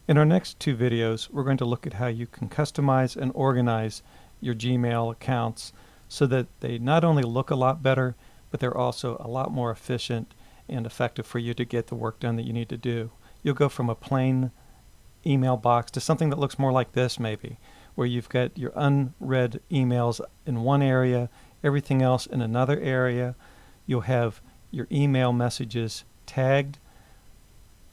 In our next two videos, we're going to look at how you can customize and organize your Gmail accounts so that they not only look a lot better, but they're also a lot more efficient and effective for you to get the work done that you need to do. You'll go from a plain email box to something that looks more like this maybe, where you've got your unread emails in one area, everything else in another area. You'll have your email messages tagged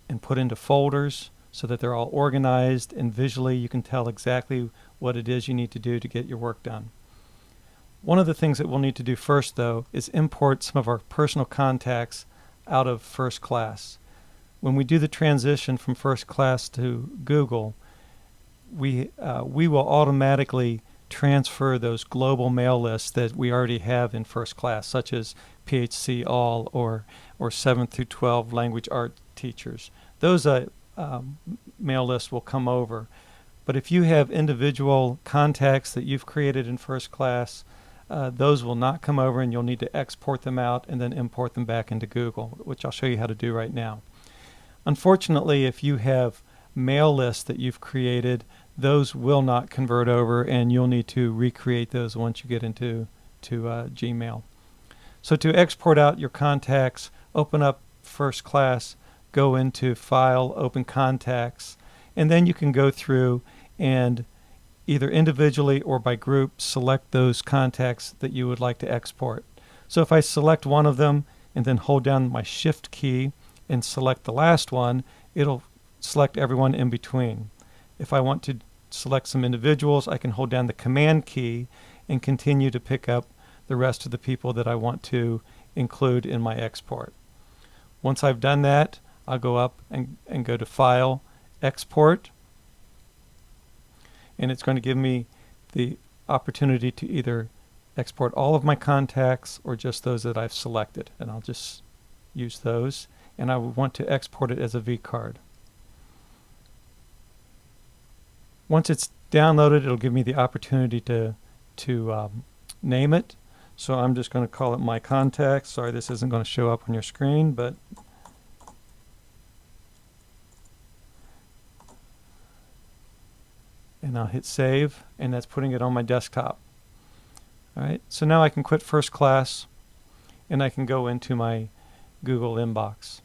and put into folders so that they're all organized, and visually you can tell exactly what it is you need to do to get your work done. One of the things that we'll need to do first, though, is import some of our personal contacts out of First Class. When we do the transition from First Class to Google, we will automatically transfer those global mail lists that we already have in First Class, such as PHC All or 7 through 12 language art teachers. Those mail lists will come over. But if you have individual contacts that you've created in First Class, those will not come over, and you'll need to export them out and then import them back into Google, which I'll show you how to do right now. Unfortunately, if you have mail lists that you've created, those will not convert over, and you'll need to recreate those once you get into Gmail. So to export out your contacts, open up First Class, go into File, Open Contacts, and then you can go through and either individually or by group select those contacts that you would like to export. So if I select one of them and then hold down my Shift key and select the last one, it'll select everyone in between. If I want to select some individuals, I can hold down the Command key and continue to pick up the rest of the people that I want to include in my export. Once I've done that, I'll go up and go to File, Export, and it's going to give me the opportunity to either export all of my contacts or just those that I've selected, and I'll just use those, and I would want to export it as a vCard. Once it's downloaded, it'll give me the opportunity to name it. So I'm just going to call it My Contacts. Sorry, this isn't going to show up on your screen, but and I'll hit Save, and that's putting it on my desktop. All right, so now I can quit First Class, and I can go into my Google inbox.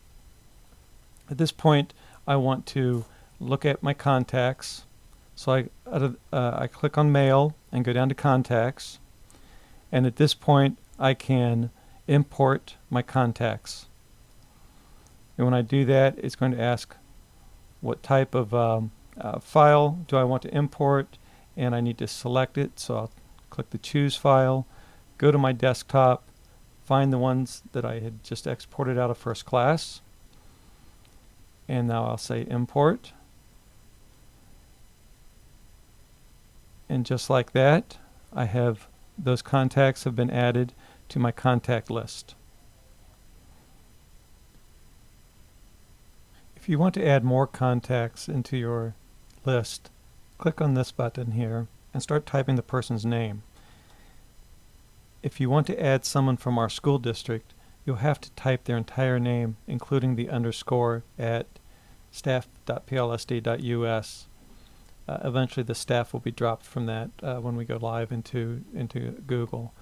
At this point, I want to look at my contacts. So I click on Mail and go down to Contacts, and at this point I can import my contacts. And when I do that, it's going to ask what type of file do I want to import, and I need to select it. So I'll click the Choose File, go to my desktop, find the ones that I had just exported out of First Class, and now I'll say Import. And just like that, I have those contacts have been added to my contact list. If you want to add more contacts into your list, click on this button here and start typing the person's name. If you want to add someone from our school district, you'll have to type their entire name, including the underscore at staff.plsd.us. Eventually the staff will be dropped from that when we go live into Google.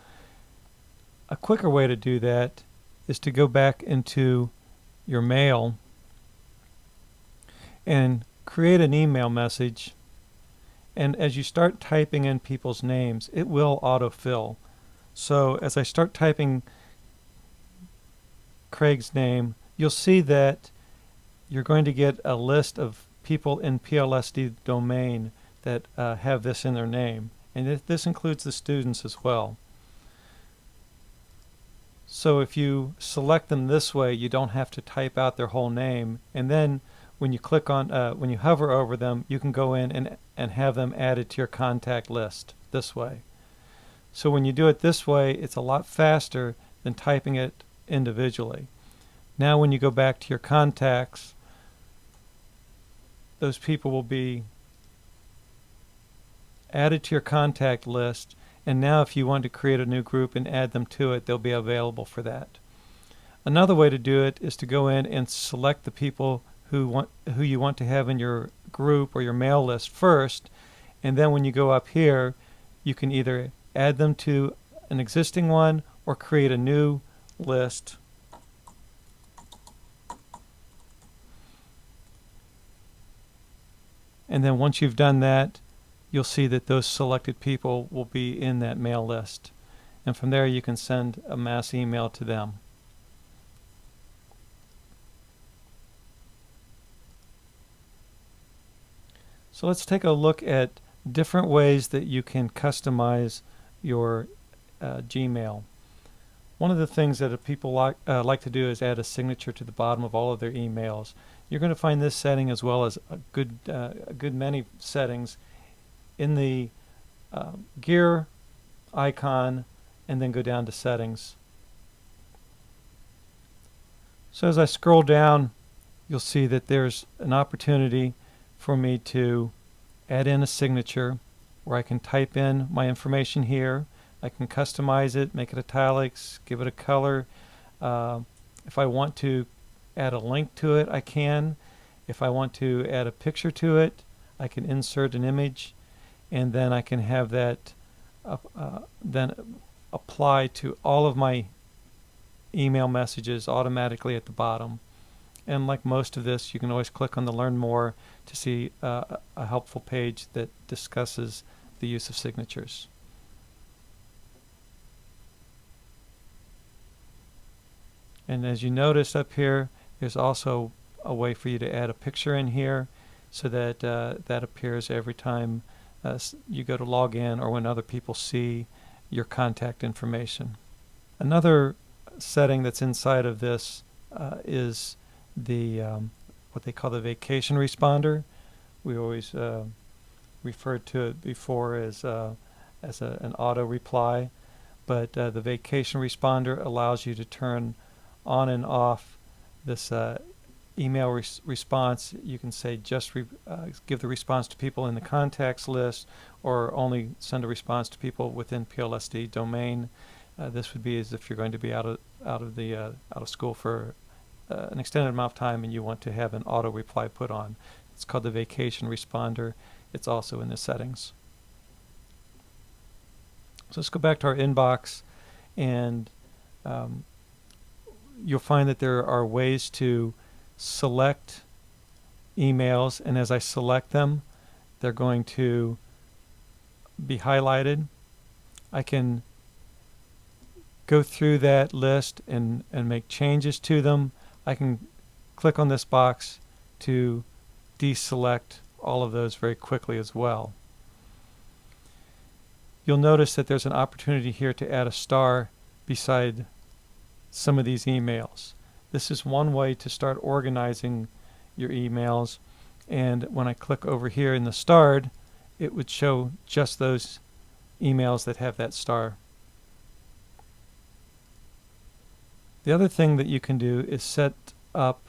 A quicker way to do that is to go back into your mail and create an email message, and as you start typing in people's names, it will autofill. So as I start typing Craig's name, you'll see that you're going to get a list of people in PLSD domain that have this in their name, and this includes the students as well. So if you select them this way, you don't have to type out their whole name, and then when you click on when you hover over them, you can go in and have them added to your contact list this way. So when you do it this way, it's a lot faster than typing it individually. Now when you go back to your contacts, those people will be added to your contact list, and now if you want to create a new group and add them to it, they'll be available for that. Another way to do it is to go in and select the people who you want to have in your group or your mail list first, and then when you go up here, you can either add them to an existing one or create a new list. And then once you've done that, you'll see that those selected people will be in that mail list. And from there you can send a mass email to them. So let's take a look at different ways that you can customize your Gmail. One of the things that people like to do is add a signature to the bottom of all of their emails. You're going to find this setting as well as a good many settings in the gear icon, and then go down to settings. So as I scroll down, you'll see that there's an opportunity for me to add in a signature where I can type in my information here. I can customize it, make it italics, give it a color. If I want to add a link to it, I can. If I want to add a picture to it, I can insert an image, and then I can have that then apply to all of my email messages automatically at the bottom. And like most of this, you can always click on the Learn More to see a helpful page that discusses the use of signatures. And as you notice up here, there's also a way for you to add a picture in here so that that appears every time you go to log in or when other people see your contact information. Another setting that's inside of this is the what they call the vacation responder. We always referred to it before as an auto reply, but the vacation responder allows you to turn on and off this email response. You can say just give the response to people in the contacts list, or only send a response to people within PLSD domain. This would be as if you're going to be out of school for an extended amount of time and you want to have an auto reply put on. It's called the vacation responder. It's also in the settings. So let's go back to our inbox, and you'll find that there are ways to select emails, and as I select them, they're going to be highlighted. I can go through that list and make changes to them. I can click on this box to deselect all of those very quickly as well. You'll notice that there's an opportunity here to add a star beside some of these emails. This is one way to start organizing your emails, and when I click over here in the starred, it would show just those emails that have that star. The other thing that you can do is set up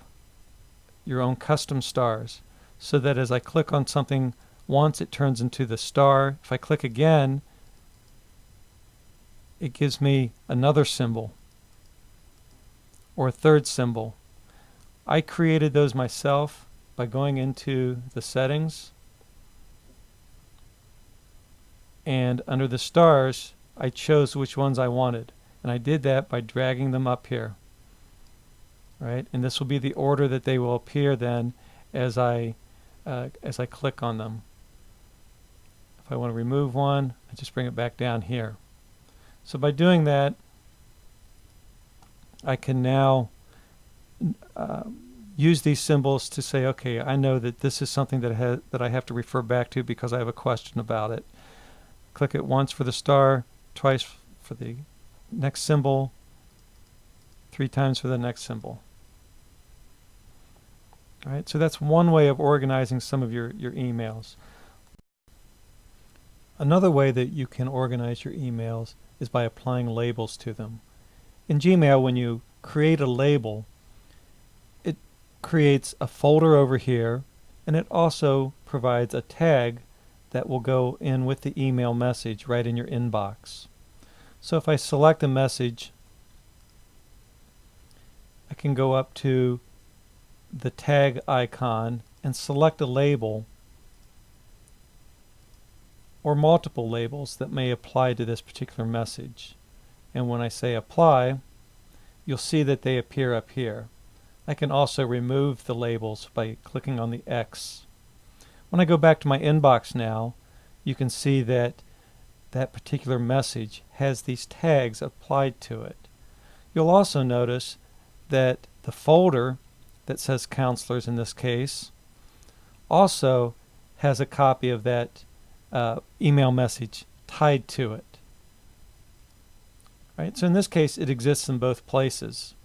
your own custom stars, so that as I click on something once, it turns into the star. If I click again, it gives me another symbol or a third symbol. I created those myself by going into the settings, and under the stars I chose which ones I wanted, and I did that by dragging them up here, right? And this will be the order that they will appear then as I click on them. If I want to remove one, I just bring it back down here. So by doing that, I can now use these symbols to say, okay, I know that this is something that I have to refer back to because I have a question about it. Click it once for the star, twice for the next symbol, 3 times for the next symbol. All right, so that's one way of organizing some of your emails. Another way that you can organize your emails is by applying labels to them. In Gmail, when you create a label, it creates a folder over here, and it also provides a tag that will go in with the email message right in your inbox. So if I select a message, I can go up to the tag icon and select a label or multiple labels that may apply to this particular message. And when I say apply, you'll see that they appear up here. I can also remove the labels by clicking on the X. When I go back to my inbox now, you can see that that particular message has these tags applied to it. You'll also notice that the folder that says counselors in this case also has a copy of that email message tied to it. Right? So in this case, it exists in both places.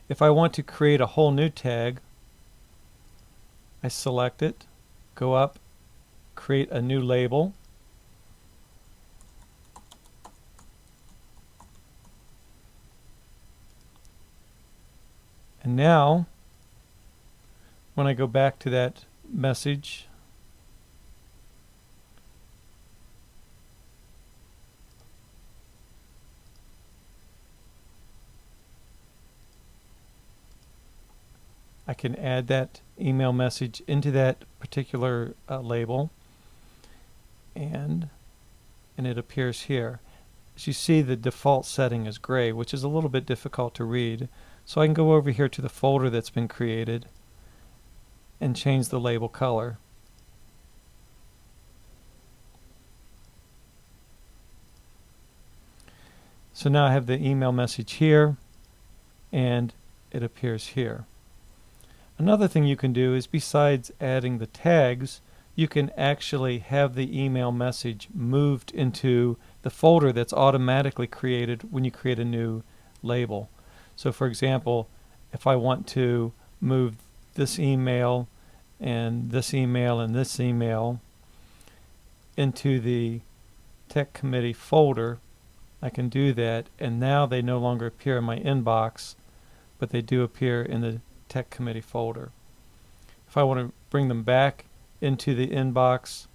If I want to create a whole new tag, I select it, go up, create a new label, and now when I go back to that message, I can add that email message into that particular label, and it appears here. As you see, the default setting is gray, which is a little bit difficult to read. So I can go over here to the folder that's been created and change the label color. So now I have the email message here, and it appears here. Another thing you can do is, besides adding the tags, you can actually have the email message moved into the folder that's automatically created when you create a new label. So for example, if I want to move this email and this email and this email into the Tech Committee folder, I can do that, and now they no longer appear in my inbox, but they do appear in the Tech Committee folder. If I want to bring them back into the inbox,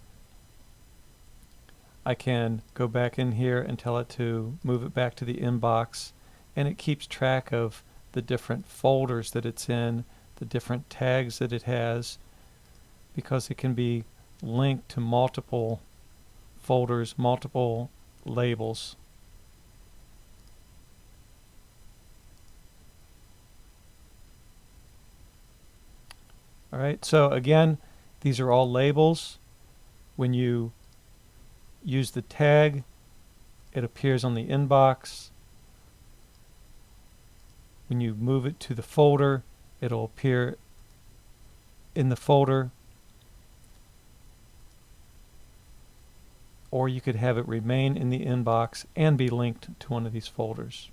I can go back in here and tell it to move it back to the inbox, and it keeps track of the different folders that it's in, the different tags that it has, because it can be linked to multiple folders, multiple labels. All right, so again, these are all labels. When you use the tag, it appears on the inbox. When you move it to the folder, it'll appear in the folder. Or you could have it remain in the inbox and be linked to one of these folders.